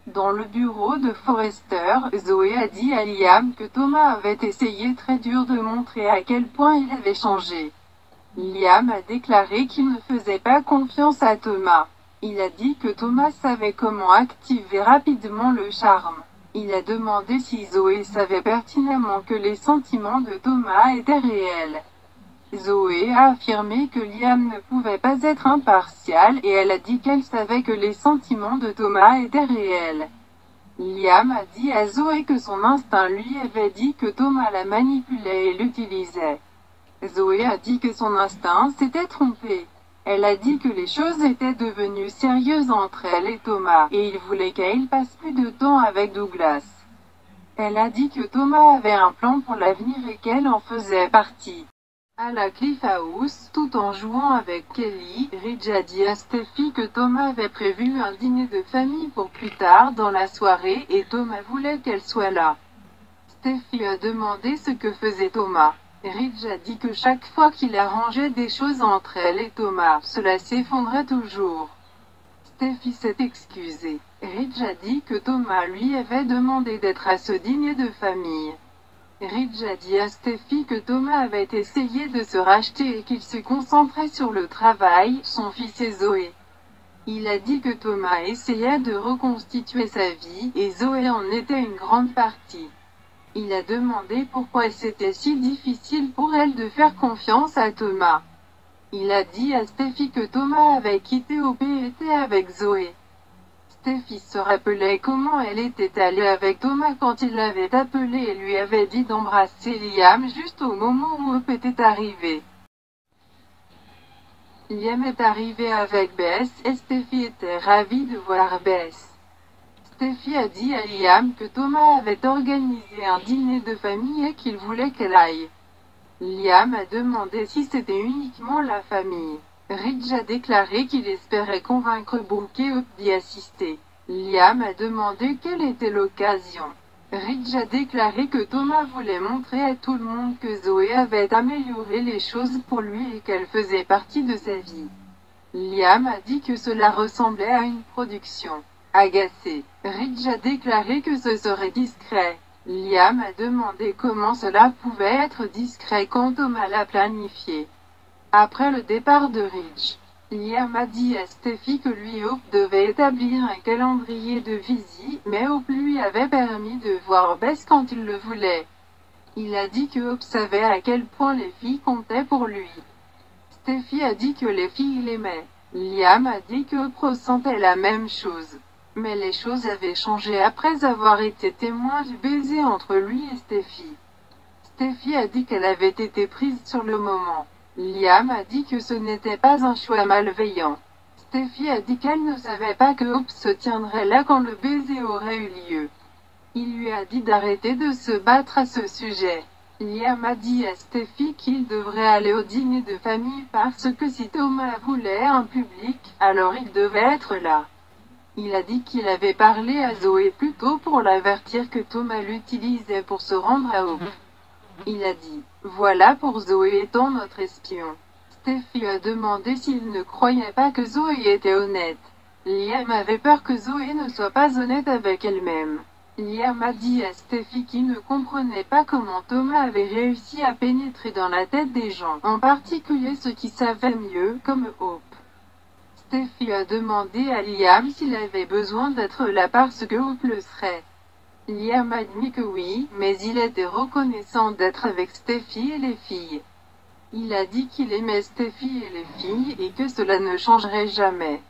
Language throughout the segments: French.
Dans le bureau de Forrester, Zoé a dit à Liam que Thomas avait essayé très dur de montrer à quel point il avait changé. Liam a déclaré qu'il ne faisait pas confiance à Thomas. Il a dit que Thomas savait comment activer rapidement le charme. Il a demandé si Zoé savait pertinemment que les sentiments de Thomas étaient réels. Zoé a affirmé que Liam ne pouvait pas être impartial et elle a dit qu'elle savait que les sentiments de Thomas étaient réels. Liam a dit à Zoé que son instinct lui avait dit que Thomas la manipulait et l'utilisait. Zoé a dit que son instinct s'était trompé. Elle a dit que les choses étaient devenues sérieuses entre elle et Thomas, et il voulait qu'elle passe plus de temps avec Douglas. Elle a dit que Thomas avait un plan pour l'avenir et qu'elle en faisait partie. À la Cliff House, tout en jouant avec Kelly, Ridge a dit à Steffi que Thomas avait prévu un dîner de famille pour plus tard dans la soirée et Thomas voulait qu'elle soit là. Steffi a demandé ce que faisait Thomas. Ridge a dit que chaque fois qu'il arrangeait des choses entre elle et Thomas, cela s'effondrait toujours. Steffi s'est excusée. Ridge a dit que Thomas lui avait demandé d'être à ce dîner de famille. Ridge a dit à Steffi que Thomas avait essayé de se racheter et qu'il se concentrait sur le travail, son fils et Zoé. Il a dit que Thomas essayait de reconstituer sa vie, et Zoé en était une grande partie. Il a demandé pourquoi c'était si difficile pour elle de faire confiance à Thomas. Il a dit à Steffi que Thomas avait quitté Hope et était avec Zoé. Steffi se rappelait comment elle était allée avec Thomas quand il l'avait appelé et lui avait dit d'embrasser Liam juste au moment où Hope était arrivé. Liam est arrivé avec Bess et Steffi était ravie de voir Bess. Steffi a dit à Liam que Thomas avait organisé un dîner de famille et qu'il voulait qu'elle aille. Liam a demandé si c'était uniquement la famille. Ridge a déclaré qu'il espérait convaincre Brooke et Hope d'y assister. Liam a demandé quelle était l'occasion. Ridge a déclaré que Thomas voulait montrer à tout le monde que Zoé avait amélioré les choses pour lui et qu'elle faisait partie de sa vie. Liam a dit que cela ressemblait à une production. Agacé, Ridge a déclaré que ce serait discret. Liam a demandé comment cela pouvait être discret quand Thomas l'a planifié. Après le départ de Ridge, Liam a dit à Steffi que lui et Hope devaient établir un calendrier de visite, mais Hope lui avait permis de voir Bess quand il le voulait. Il a dit que Hope savait à quel point les filles comptaient pour lui. Steffi a dit que les filles l'aimaient. Liam a dit que Hope ressentait la même chose. Mais les choses avaient changé après avoir été témoin du baiser entre lui et Steffi. Steffi a dit qu'elle avait été prise sur le moment. Liam a dit que ce n'était pas un choix malveillant. Steffi a dit qu'elle ne savait pas que Hope se tiendrait là quand le baiser aurait eu lieu. Il lui a dit d'arrêter de se battre à ce sujet. Liam a dit à Steffi qu'il devrait aller au dîner de famille parce que si Thomas voulait un public, alors il devait être là. Il a dit qu'il avait parlé à Zoé plus tôt pour l'avertir que Thomas l'utilisait pour se rendre à Hope. Il a dit « Voilà pour Zoé étant notre espion ». Steffi a demandé s'il ne croyait pas que Zoé était honnête. Liam avait peur que Zoé ne soit pas honnête avec elle-même. Liam a dit à Steffi qu'il ne comprenait pas comment Thomas avait réussi à pénétrer dans la tête des gens, en particulier ceux qui savaient mieux, comme Hope. Steffi a demandé à Liam s'il avait besoin d'être là parce que Hope le serait. Liam a admis que oui, mais il était reconnaissant d'être avec Steffi et les filles. Il a dit qu'il aimait Steffi et les filles et que cela ne changerait jamais.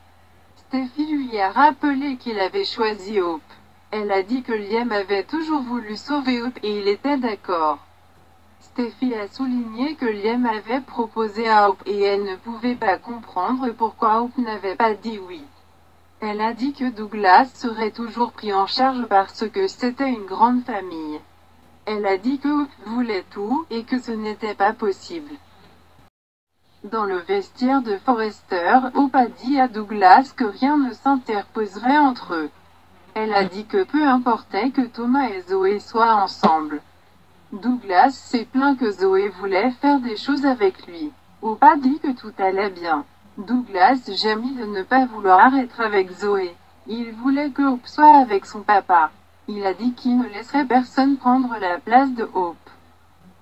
Steffi lui a rappelé qu'il avait choisi Hope. Elle a dit que Liam avait toujours voulu sauver Hope et il était d'accord. Steffi a souligné que Liam avait proposé à Hope et elle ne pouvait pas comprendre pourquoi Hope n'avait pas dit oui. Elle a dit que Douglas serait toujours pris en charge parce que c'était une grande famille. Elle a dit que Hope voulait tout et que ce n'était pas possible. Dans le vestiaire de Forrester, Hope a dit à Douglas que rien ne s'interposerait entre eux. Elle a dit que peu importait que Thomas et Zoé soient ensemble. Douglas s'est plaint que Zoé voulait faire des choses avec lui. Hope a dit que tout allait bien. Douglas gémit de ne pas vouloir être avec Zoé. Il voulait que Hope soit avec son papa. Il a dit qu'il ne laisserait personne prendre la place de Hope.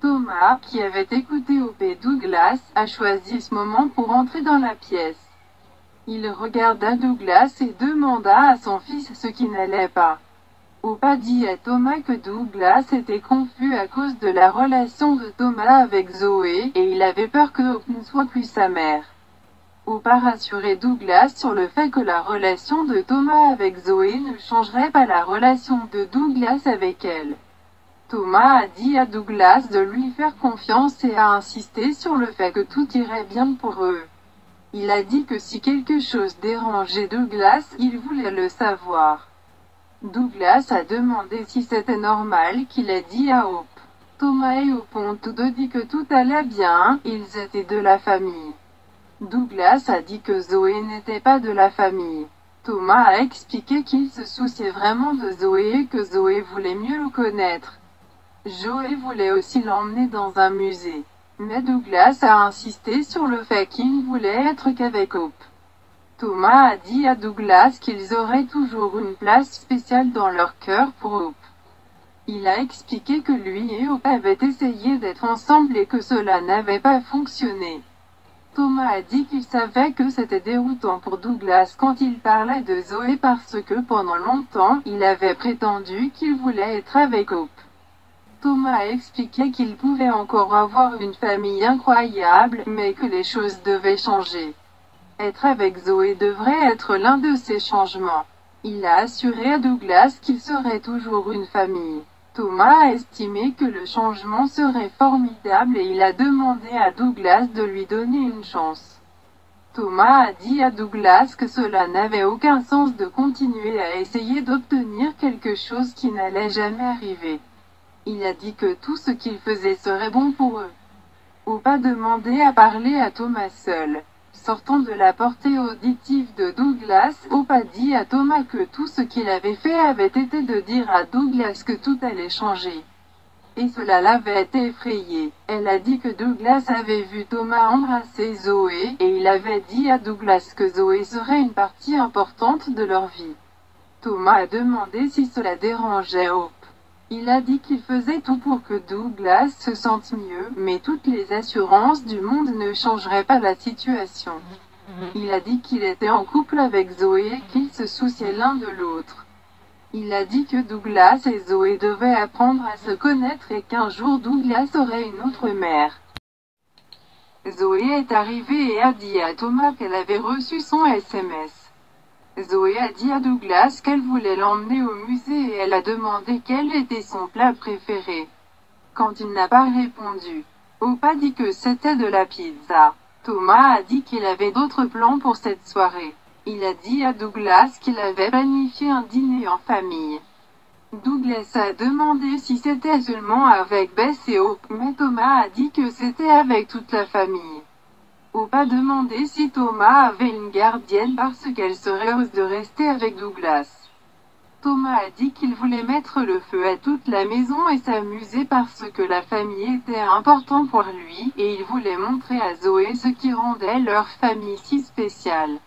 Thomas, qui avait écouté Hope et Douglas, a choisi ce moment pour entrer dans la pièce. Il regarda Douglas et demanda à son fils ce qui n'allait pas. Hope a dit à Thomas que Douglas était confus à cause de la relation de Thomas avec Zoé, et il avait peur que Hope ne soit plus sa mère. Hope a rassuré Douglas sur le fait que la relation de Thomas avec Zoé ne changerait pas la relation de Douglas avec elle. Thomas a dit à Douglas de lui faire confiance et a insisté sur le fait que tout irait bien pour eux. Il a dit que si quelque chose dérangeait Douglas, il voulait le savoir. Douglas a demandé si c'était normal qu'il ait dit à Hope. Thomas et Hope ont tous deux dit que tout allait bien, ils étaient de la famille. Douglas a dit que Zoé n'était pas de la famille. Thomas a expliqué qu'il se souciait vraiment de Zoé et que Zoé voulait mieux le connaître. Zoé voulait aussi l'emmener dans un musée. Mais Douglas a insisté sur le fait qu'il ne voulait être qu'avec Hope. Thomas a dit à Douglas qu'ils auraient toujours une place spéciale dans leur cœur pour Hope. Il a expliqué que lui et Hope avaient essayé d'être ensemble et que cela n'avait pas fonctionné. Thomas a dit qu'il savait que c'était déroutant pour Douglas quand il parlait de Zoé parce que pendant longtemps, il avait prétendu qu'il voulait être avec Hope. Thomas a expliqué qu'il pouvait encore avoir une famille incroyable, mais que les choses devaient changer. Être avec Zoé devrait être l'un de ces changements. Il a assuré à Douglas qu'il serait toujours une famille. Thomas a estimé que le changement serait formidable et il a demandé à Douglas de lui donner une chance. Thomas a dit à Douglas que cela n'avait aucun sens de continuer à essayer d'obtenir quelque chose qui n'allait jamais arriver. Il a dit que tout ce qu'il faisait serait bon pour eux. Hope a demandé à parler à Thomas seul. Sortant de la portée auditive de Douglas, Hope a dit à Thomas que tout ce qu'il avait fait avait été de dire à Douglas que tout allait changer. Et cela l'avait effrayé. Elle a dit que Douglas avait vu Thomas embrasser Zoé, et il avait dit à Douglas que Zoé serait une partie importante de leur vie. Thomas a demandé si cela dérangeait Hope. Il a dit qu'il faisait tout pour que Douglas se sente mieux, mais toutes les assurances du monde ne changeraient pas la situation. Il a dit qu'il était en couple avec Zoé et qu'ils se souciaient l'un de l'autre. Il a dit que Douglas et Zoé devaient apprendre à se connaître et qu'un jour Douglas aurait une autre mère. Zoé est arrivée et a dit à Thomas qu'elle avait reçu son SMS. Zoé a dit à Douglas qu'elle voulait l'emmener au musée et elle a demandé quel était son plat préféré. Quand il n'a pas répondu, Hope a dit que c'était de la pizza. Thomas a dit qu'il avait d'autres plans pour cette soirée. Il a dit à Douglas qu'il avait planifié un dîner en famille. Douglas a demandé si c'était seulement avec Bess et Hope, mais Thomas a dit que c'était avec toute la famille. Hope a demandé si Thomas avait une gardienne parce qu'elle serait heureuse de rester avec Douglas. Thomas a dit qu'il voulait mettre le feu à toute la maison et s'amuser parce que la famille était important pour lui, et il voulait montrer à Zoé ce qui rendait leur famille si spéciale.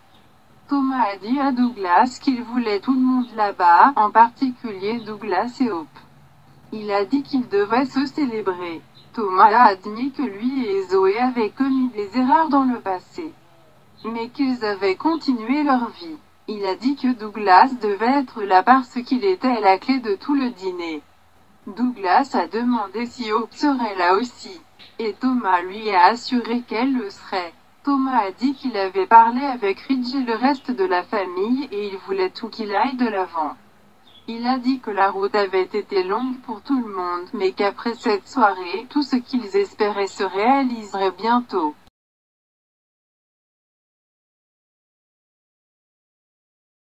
Thomas a dit à Douglas qu'il voulait tout le monde là-bas, en particulier Douglas et Hope. Il a dit qu'ils devaient se célébrer. Thomas a admis que lui et Zoé avaient commis des erreurs dans le passé, mais qu'ils avaient continué leur vie. Il a dit que Douglas devait être là parce qu'il était la clé de tout le dîner. Douglas a demandé si Hope serait là aussi, et Thomas lui a assuré qu'elle le serait. Thomas a dit qu'il avait parlé avec Ridge et le reste de la famille et il voulait tout qu'il aille de l'avant. Il a dit que la route avait été longue pour tout le monde, mais qu'après cette soirée, tout ce qu'ils espéraient se réaliserait bientôt.